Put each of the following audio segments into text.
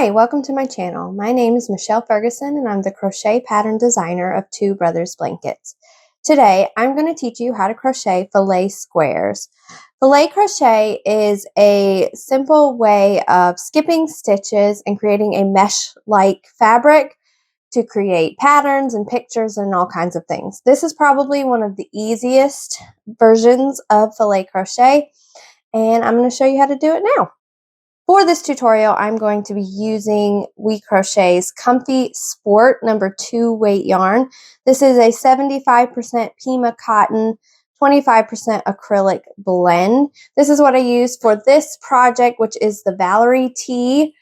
Hi, welcome to my channel. My name is Michelle Ferguson and I'm the crochet pattern designer of Two Brothers Blankets. Today, I'm going to teach you how to crochet filet squares. Filet crochet is a simple way of skipping stitches and creating a mesh-like fabric to create patterns and pictures and all kinds of things. This is probably one of the easiest versions of filet crochet, and I'm going to show you how to do it now. For this tutorial, I'm going to be using We Crochet's Comfy Sport number 2 weight yarn. This is a 75% Pima cotton, 25% acrylic blend. This is what I use for this project, which is the Valerie Tee.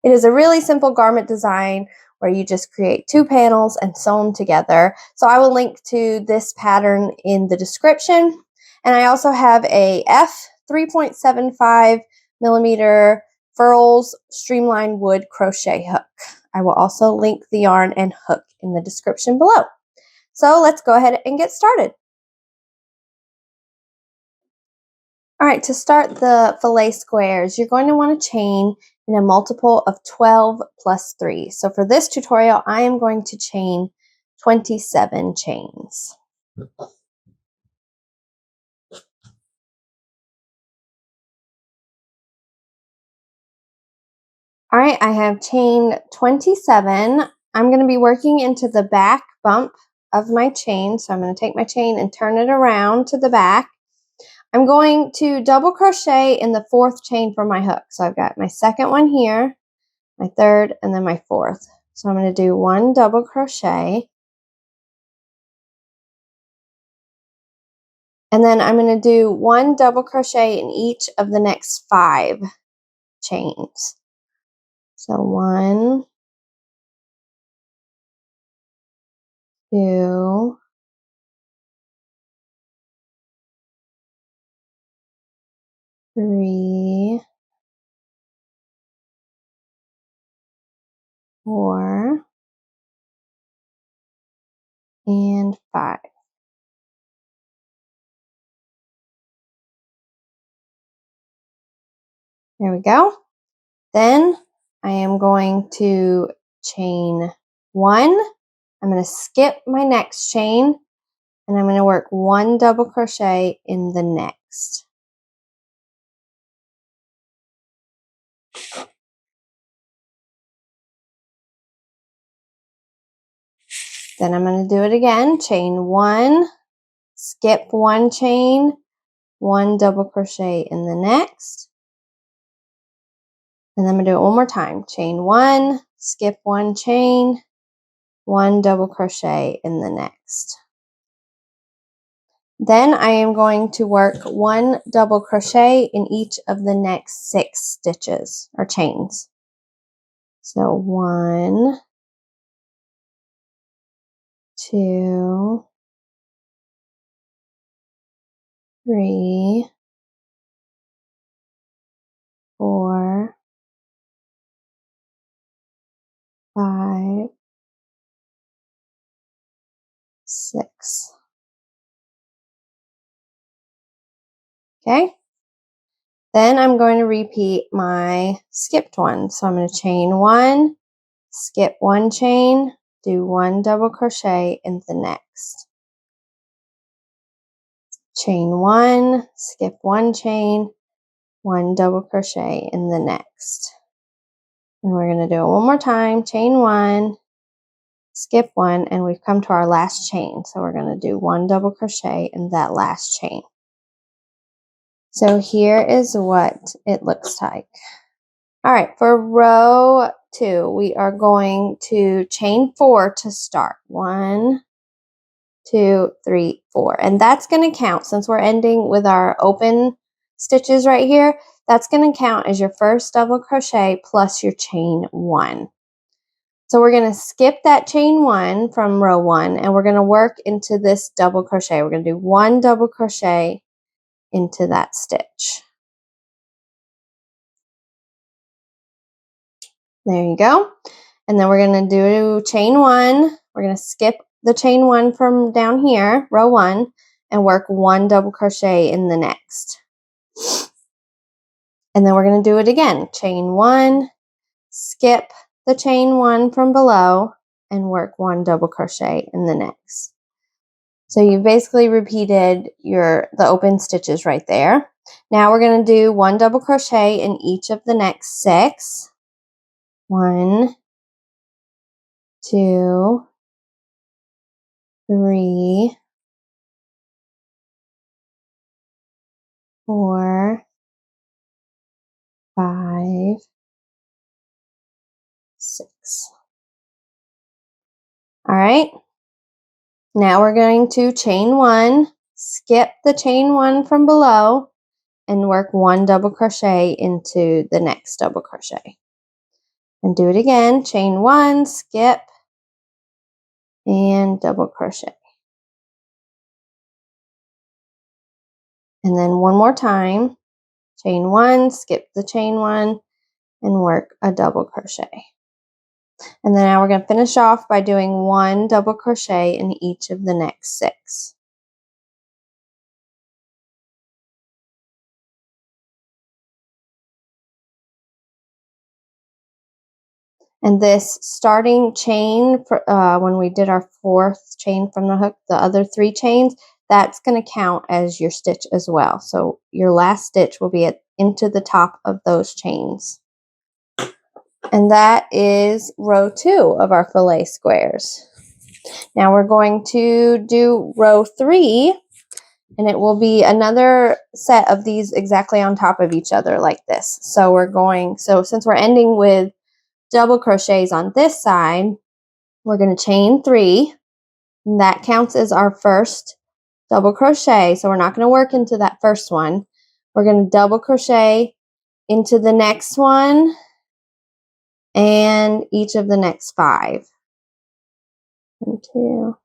It is a really simple garment design where you just create 2 panels and sew them together. So I will link to this pattern in the description. And I also have a F 3.75 millimeter furls streamlined wood crochet hook. I will also link the yarn and hook in the description below. So let's go ahead and get started. All right, to start the filet squares, you're going to want to chain in a multiple of 12 plus 3. So for this tutorial, I am going to chain 27 chains. All right, I have chained 27. I'm going to be working into the back bump of my chain. So I'm going to take my chain and turn it around to the back. I'm going to double crochet in the 4th chain from my hook. So I've got my 2nd one here, my 3rd, and then my 4th. So I'm going to do 1 double crochet. And then I'm going to do 1 double crochet in each of the next 5 chains. So 1, 2, 3, 4, and 5. There we go. Then I am going to chain 1. I'm going to skip my next chain and I'm going to work 1 double crochet in the next. Then I'm going to do it again, chain 1, skip 1 chain, 1 double crochet in the next. And then I'm going to do it one more time, chain 1, skip 1 chain, 1 double crochet in the next. Then I am going to work 1 double crochet in each of the next 6 stitches or chains. So 1, 2, 3, 4, 5, 6. Okay. Then I'm going to repeat my skipped one. So I'm going to chain 1, skip 1 chain, do 1 double crochet in the next. Chain 1, skip 1 chain, 1 double crochet in the next. And we're going to do it one more time, chain 1, skip 1, and we've come to our last chain. So we're going to do 1 double crochet in that last chain. So here is what it looks like. All right, for row 2, we are going to chain 4 to start. 1, 2, 3, 4. And that's going to count, since we're ending with our open stitches right here, that's going to count as your first double crochet plus your chain 1. So we're going to skip that chain 1 from row 1 and we're going to work into this double crochet. We're going to do 1 double crochet into that stitch. There you go. And then we're going to do chain 1. We're going to skip the chain 1 from down here, row 1, and work 1 double crochet in the next. And then we're going to do it again. Chain 1, skip the chain 1 from below, and work 1 double crochet in the next. So you basically repeated the open stitches right there. Now we're going to do 1 double crochet in each of the next 6. 1, 2, 3, 4, 5, 6. All right. Now we're going to chain 1, skip the chain 1 from below, and work 1 double crochet into the next double crochet. And do it again, chain 1, skip, and double crochet. And then one more time, chain 1, skip the chain 1, and work a double crochet. And then now we're going to finish off by doing 1 double crochet in each of the next 6. And this starting chain, when we did our 4th chain from the hook, the other 3 chains, that's going to count as your stitch as well. So your last stitch will be into the top of those chains. And that is row 2 of our fillet squares. Now we're going to do row 3, and it will be another set of these exactly on top of each other like this. So since we're ending with double crochets on this side, we're going to chain 3, and that counts as our first double crochet. So we're not going to work into that first one. We're going to double crochet into the next one and each of the next 5. 1, 2,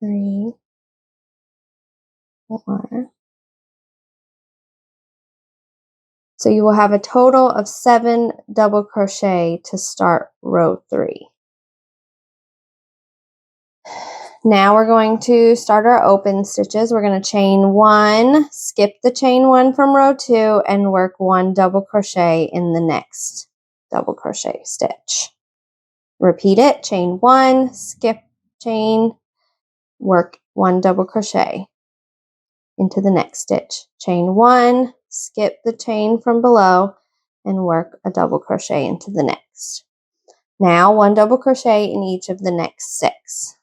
3, 4. So you will have a total of 7 double crochet to start row 3. Now we're going to start our open stitches. We're going to chain 1, skip the chain 1 from row 2, and work 1 double crochet in the next double crochet stitch. Repeat it, chain 1, skip chain, work 1 double crochet into the next stitch. Chain 1, skip the chain from below, and work a double crochet into the next. Now 1 double crochet in each of the next 6.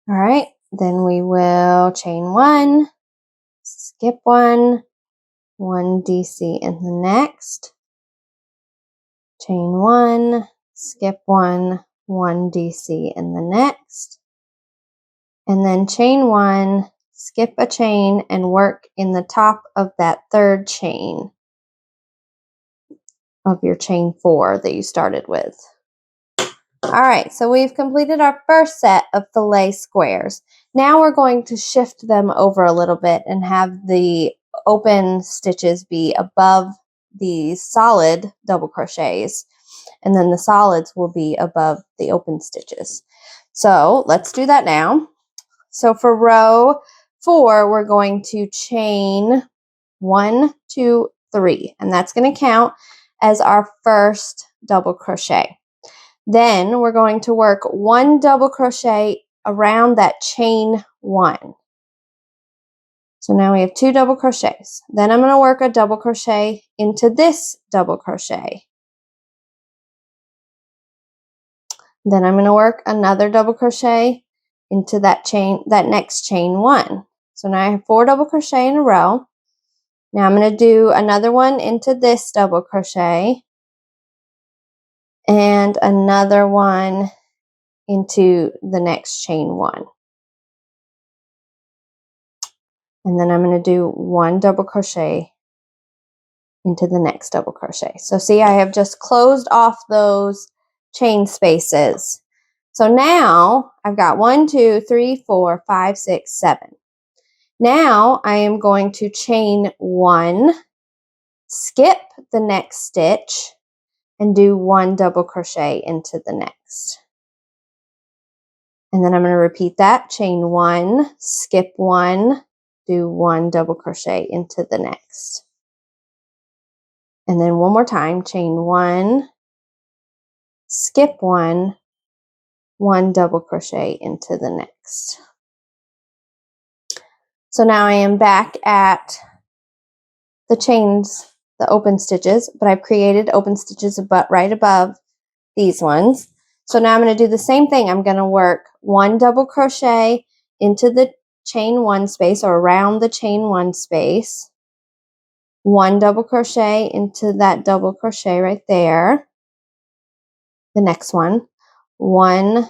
All right, then we will chain 1, skip 1, 1 DC in the next, chain 1, skip 1, 1 DC in the next, and then chain 1, skip a chain, and work in the top of that 3rd chain of your chain 4 that you started with. All right, so we've completed our first set of fillet squares. Now we're going to shift them over a little bit and have the open stitches be above the solid double crochets, and then the solids will be above the open stitches. So let's do that now. So for row 4, we're going to chain 1, 2, 3, and that's going to count as our first double crochet. Then we're going to work 1 double crochet around that chain 1. So now we have 2 double crochets. Then I'm going to work a double crochet into this double crochet. Then I'm going to work another double crochet into that next chain 1. So now I have 4 double crochet in a row. Now I'm going to do another one into this double crochet and another one into the next chain 1. And then I'm going to do 1 double crochet into the next double crochet. So see, I have just closed off those chain spaces. So now I've got 1, 2, 3, 4, 5, 6, 7. Now I am going to chain 1, skip the next stitch, and do 1 double crochet into the next. And then I'm going to repeat that, chain 1, skip 1, do 1 double crochet into the next. And then one more time, chain 1, skip 1, 1 double crochet into the next. So now I am back at the chains, the open stitches, but I've created open stitches right above these ones. So now I'm going to do the same thing. I'm going to work 1 double crochet into the chain 1 space, or around the chain 1 space, 1 double crochet into that double crochet right there, the next one, 1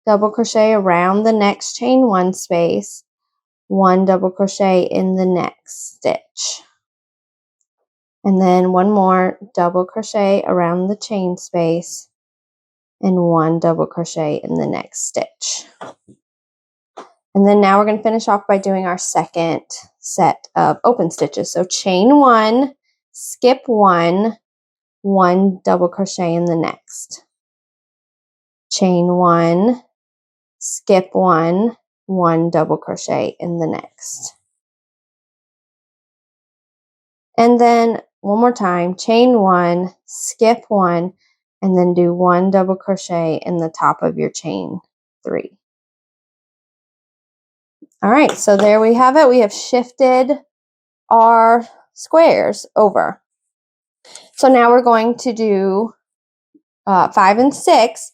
double crochet around the next chain 1 space, 1 double crochet in the next stitch, and then 1 more double crochet around the chain space, and 1 double crochet in the next stitch. And then now we're going to finish off by doing our second set of open stitches. So chain 1, skip 1, 1 double crochet in the next. Chain 1, skip 1, 1 double crochet in the next. And then one more time, chain 1, skip 1, and then do 1 double crochet in the top of your chain 3. All right, so there we have it. We have shifted our squares over. So now we're going to do 5 and 6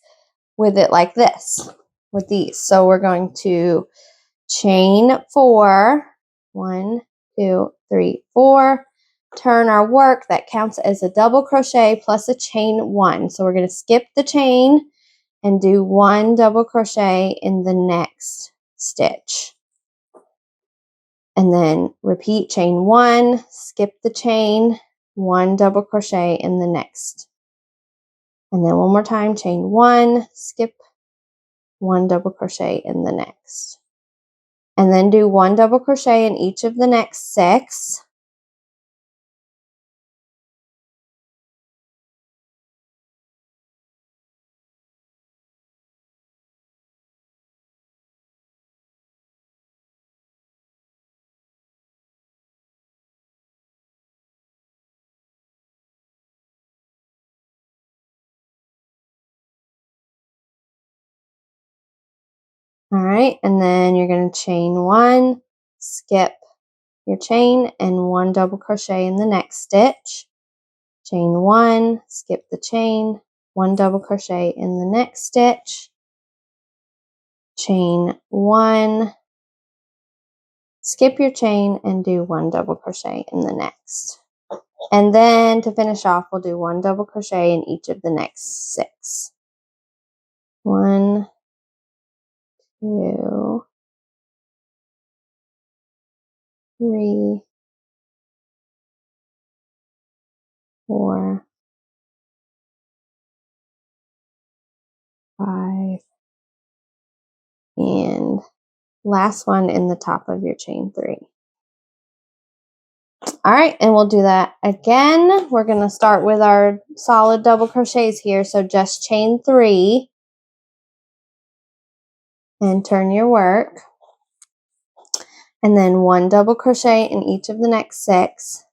with it like this, with these. So we're going to chain 4, 1, 2, 3, 4, turn our work. That counts as a double crochet plus a chain 1. So we're going to skip the chain and do 1 double crochet in the next stitch. And then repeat, chain 1, skip the chain, 1 double crochet in the next. And then one more time, chain 1, skip, 1 double crochet in the next. And then do 1 double crochet in each of the next 6. All right, and then you're going to chain 1, skip your chain, and 1 double crochet in the next stitch. Chain 1, skip the chain, 1 double crochet in the next stitch. Chain 1, skip your chain, and do 1 double crochet in the next. And then to finish off, we'll do 1 double crochet in each of the next 6. 1, 2, 3, 4, 5, and last one in the top of your chain 3. All right, and we'll do that again. We're going to start with our solid double crochets here. So just chain 3 and turn your work. And then 1 double crochet in each of the next 6.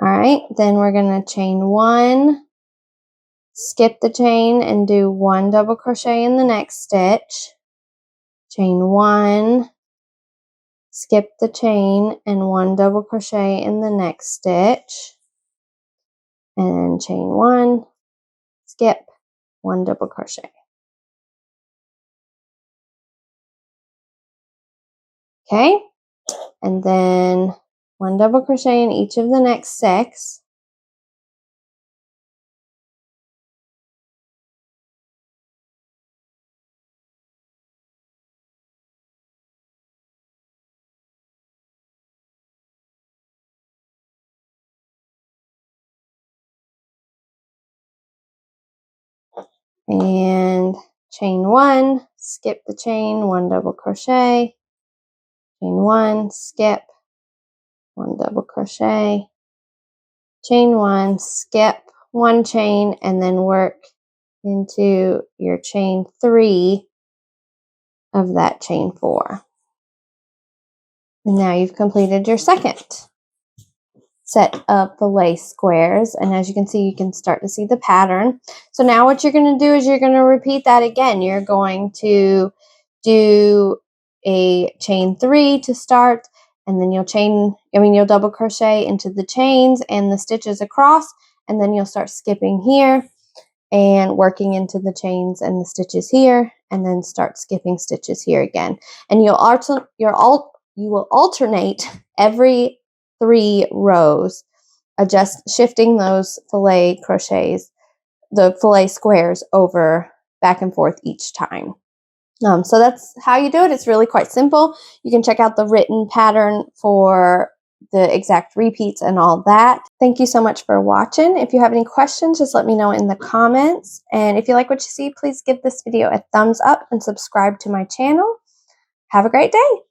All right, then we're going to chain 1, skip the chain, and do 1 double crochet in the next stitch. Chain 1, skip the chain, and 1 double crochet in the next stitch. And chain 1, skip, 1 double crochet. Okay, and then 1 double crochet in each of the next 6. and chain 1, skip the chain, 1 double crochet, chain 1, skip, 1 double crochet, chain 1, skip, 1 chain, and then work into your chain 3 of that chain 4. And now you've completed your second set of fillet squares, and as you can see, you can start to see the pattern. So now what you're going to do is you're going to repeat that again. You're going to do a chain 3 to start, and then you'll double crochet into the chains and the stitches across, and then you'll start skipping here and working into the chains and the stitches here, and then start skipping stitches here again. And you will alternate every 3 rows, shifting those fillet crochets, the fillet squares over back and forth each time. So that's how you do it. It's really quite simple. You can check out the written pattern for the exact repeats and all that. Thank you so much for watching. If you have any questions, just let me know in the comments. And if you like what you see, please give this video a thumbs up and subscribe to my channel. Have a great day.